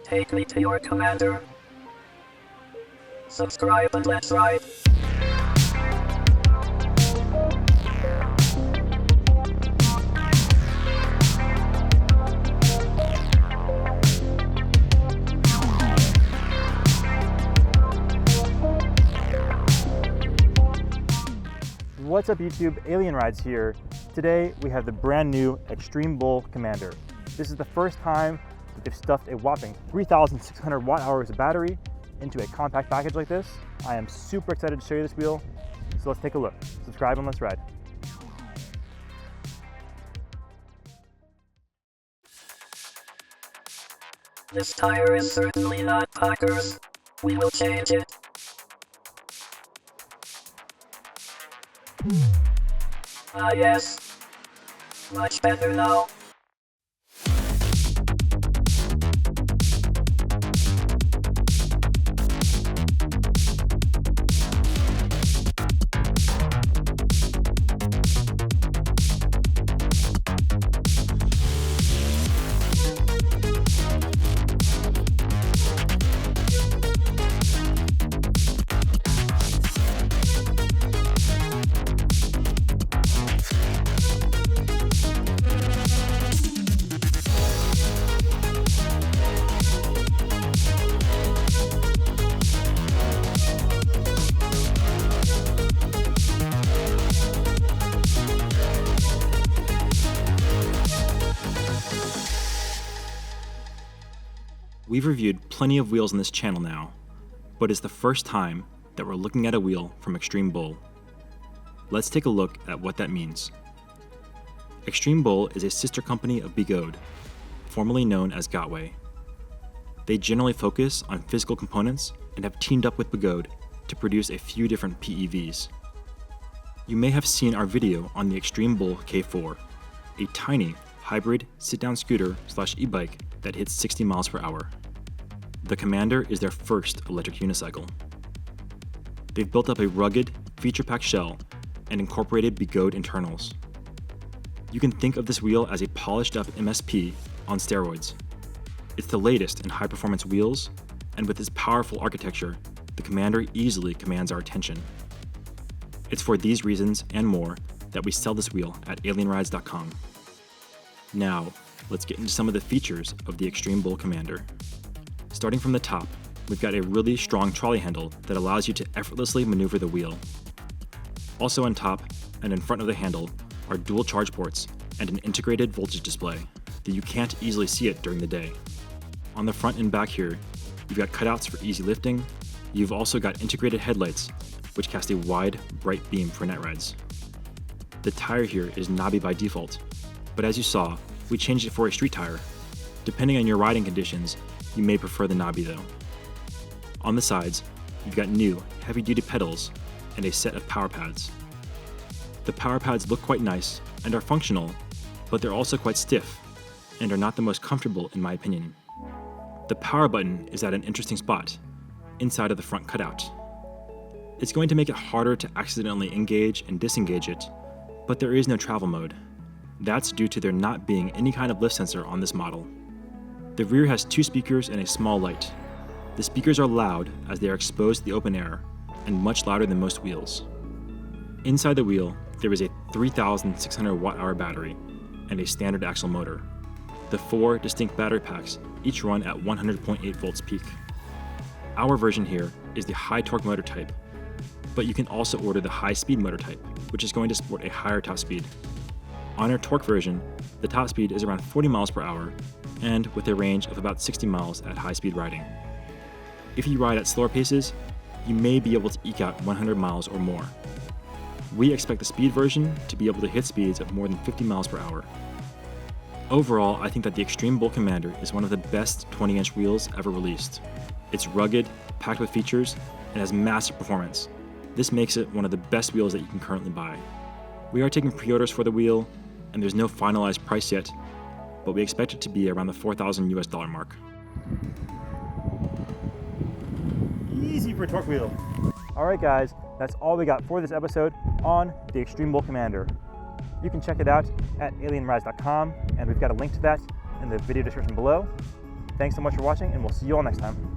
Take me to your commander. Subscribe and let's ride. What's up YouTube, Alien Rides here. Today we have the brand new Extreme Bull Commander. This is the first time that they've stuffed a whopping 3,600 watt hours of battery into a compact package like this. I am super excited to show you this wheel, so let's take a look. Subscribe and let's ride. This tire is certainly not Packers. We will change it. Ah yes. Much better now. We've reviewed plenty of wheels on this channel now, but it's the first time that we're looking at a wheel from Extreme Bull. Let's take a look at what that means. Extreme Bull is a sister company of Begode, formerly known as Gotway. They generally focus on physical components and have teamed up with Begode to produce a few different PEVs. You may have seen our video on the Extreme Bull K4, a tiny hybrid sit-down scooter / e-bike that hits 60 miles per hour. The Commander is their first electric unicycle. They've built up a rugged, feature-packed shell and incorporated Begode internals. You can think of this wheel as a polished-up MSP on steroids. It's the latest in high-performance wheels, and with its powerful architecture, the Commander easily commands our attention. It's for these reasons and more that we sell this wheel at alienrides.com. Now, let's get into some of the features of the Extreme Bull Commander. Starting from the top, we've got a really strong trolley handle that allows you to effortlessly maneuver the wheel. Also on top and in front of the handle are dual charge ports and an integrated voltage display that you can't easily see it during the day. On the front and back here, you've got cutouts for easy lifting. You've also got integrated headlights, which cast a wide, bright beam for night rides. The tire here is knobby by default, but as you saw, we changed it for a street tire. Depending on your riding conditions, you may prefer the knobby though. On the sides, you've got new, heavy-duty pedals and a set of power pads. The power pads look quite nice and are functional, but they're also quite stiff and are not the most comfortable in my opinion. The power button is at an interesting spot, inside of the front cutout. It's going to make it harder to accidentally engage and disengage it, but there is no travel mode. That's due to there not being any kind of lift sensor on this model. The rear has 2 speakers and a small light. The speakers are loud as they are exposed to the open air and much louder than most wheels. Inside the wheel, there is a 3,600 watt-hour battery and a standard axle motor. The 4 distinct battery packs each run at 100.8 volts peak. Our version here is the high torque motor type, but you can also order the high speed motor type, which is going to support a higher top speed. On our torque version, the top speed is around 40 miles per hour and with a range of about 60 miles at high speed riding. If you ride at slower paces, you may be able to eke out 100 miles or more. We expect the speed version to be able to hit speeds of more than 50 miles per hour. Overall, I think that the Extreme Bull Commander is one of the best 20-inch wheels ever released. It's rugged, packed with features, and has massive performance. This makes it one of the best wheels that you can currently buy. We are taking pre-orders for the wheel, and there's no finalized price yet, but we expect it to be around the $4,000 US mark. Easy for a torque wheel. Alright guys, that's all we got for this episode on the Extreme Bull Commander. You can check it out at alienrides.com, and we've got a link to that in the video description below. Thanks so much for watching, and we'll see you all next time.